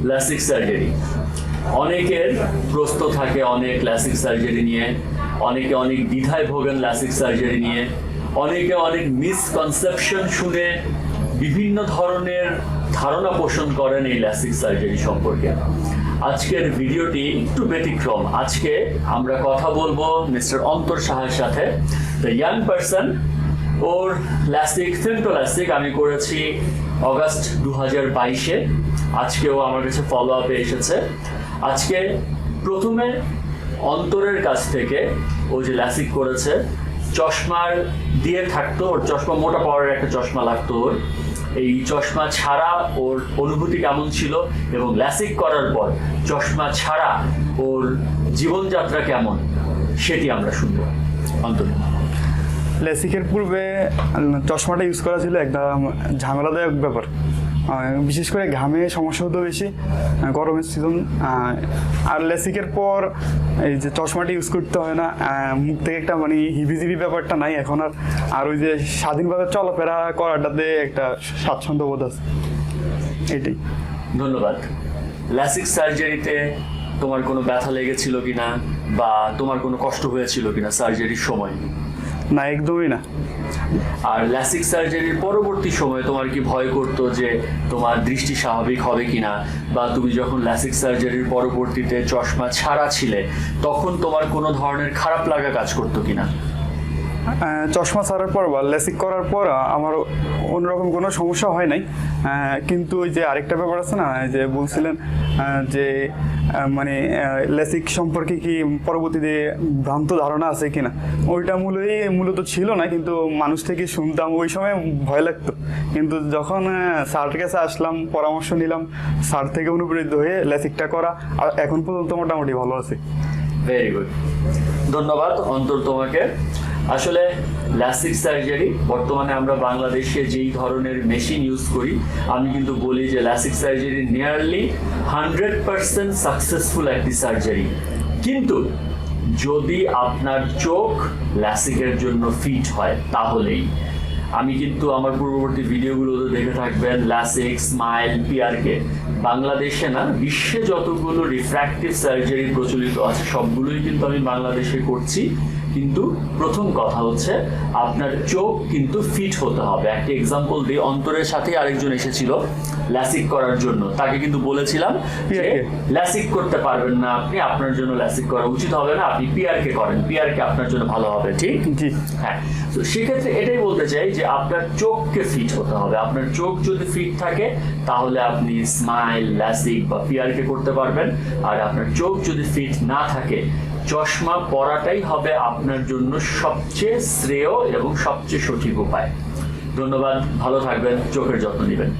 লাসিক surgery. অনেকের প্রশ্ন থাকে অনেক লাসিক সার্জারি নিয়ে, অনেকে অনেক দ্বিধায় ভোগেন লাসিক সার্জারি নিয়ে, অনেকে অনেক মিসকনসেপশন শুনে বিভিন্ন ধরনের ধারণা পোষণ করেন এই লাসিক সার্জারি সম্পর্কে। আজকের ভিডিওটি একটু ব্যতিক্রম। আজকে আমরা কথা বলবো মিস্টার অন্তর সাহার সাথে, দ্য ইয়াং পারসন। ওর লাসিক ফেমটোলাসিক আমি করেছি অগাস্ট 2022-এ। আজকেও আমার কাছে ফলো আপে এসেছে। আজকে প্রথমে অন্তরের কাছ থেকে ও যে লাসিক করেছে, চশমার দিয়ে থাকতো, ওর চশমা মোটা পাওয়ারের একটা চশমা লাগতো ওর। এই চশমা ছাড়া ওর অনুভূতি কেমন ছিল এবং লাসিক করার পর চশমা ছাড়া ওর জীবনযাত্রা কেমন, সেটি আমরা শুনবো। অন্তর, লেসিকের পূর্বে চশমাটা ইউজ করা ছিল একদম ঝামেলাদায়ক ব্যাপার। বিশেষ করে ঘামে সমস্যা হতো বেশি, গরমের সিজন। আর লেসিকের পর এই যে চশমাটা ইউজ করতে হয় না, মুখ থেকে একটা মানে হিবিজিবি ব্যাপারটা নাই এখন। আর ওই যে স্বাধীনভাবে চলাফেরা করাটাতে একটা স্বাচ্ছন্দ্য বোধ আছে, এটাই। ধন্যবাদ। লাসিক সার্জারিতে তোমার কোনো ব্যথা লেগেছিল কিনা বা তোমার কোনো কষ্ট হয়েছিল কিনা সার্জারির সময়? না, একদমই না। আর লাসিক সার্জারির পরবর্তী সময়ে তোমার কি ভয় করতো যে তোমার দৃষ্টি স্বাভাবিক হবে কিনা, বা তুমি যখন লাসিক সার্জারির পরবর্তীতে চশমা ছাড়া ছিলে তখন তোমার কোনো ধরনের খারাপ লাগা কাজ করতো কিনা? চশমা ছাড়ার পর বা লেসিক করার পর আমার অন্যরকম কোনো সমস্যা হয় নাই। কিন্তু ওই যে আরেকটা ব্যাপার আছে না, যে বলছিলেন যে মানে লেসিক সম্পর্কে কি পরবর্তীতে ভ্রান্ত ধারণা আছে কিনা, ওইটা মূলত ছিল না, কিন্তু মানুষ থেকে শুনতাম, ওই সময় ভয় লাগতো। কিন্তু যখন স্যারের কাছে আসলাম, পরামর্শ নিলাম, স্যার থেকে অনুপ্রেরিত হয়ে লেসিকটা করা, আর এখন পর্যন্ত মোটামুটি ভালো আছে। ভেরি গুড, ধন্যবাদ অন্তর তোমাকে। আসলে লাসিক সার্জারি বর্তমানে আমরা বাংলাদেশে যেই ধরনের মেশিন ইউজ করি, আমি কিন্তু বলি যে লাসিক সার্জারি নিয়ারলি 100% সাকসেসফুল একটি সার্জারি। কিন্তু যদি আপনার চোখ লাসিকের জন্য ফিট হয় তাহলেই। আমি কিন্তু আমার পূর্ববর্তী ভিডিওগুলোতে দেখে থাকবেন লাসিক, স্মাইল, পিআরকে। বাংলাদেশে না, বিশ্বে যতগুলো রিফ্র্যাক্টিভ সার্জারি প্রচলিত আছে সবগুলোই কিন্তু আমি বাংলাদেশে করছি। কিন্তু প্রথম কথা হচ্ছে আপনার চোখ কিন্তু ফিট হতে হবে। একটা এক্সাম্পল দিই, অন্তরের সাথে আরেকজন এসেছিল লাসিক করার জন্য। তাকে কিন্তু বলেছিলাম যে লাসিক করতে পারবেন না আপনি, আপনার জন্য লাসিক করা উচিত হবে না, আপনি পিআরকে করেন, পিআরকে আপনার জন্য ভালো হবে। ঠিক? জি, হ্যাঁ। তো সেক্ষেত্রে এটাই বলতে চাই যে আপনার চোখকে ফিট হতে হবে। আপনার চোখ যদি ফিট থাকে তাহলে আপনি স্মাইল, লাসিক বা পিআরকে করতে পারবেন। আর আপনার চোখ যদি ফিট না থাকে, চশমা পরাটাই হবে আপনার জন্য সবচেয়ে শ্রেয় এবং সবচেয়ে সঠিক উপায়। ধন্যবাদ, ভালো থাকবেন, চোখের যত্ন নেবেন।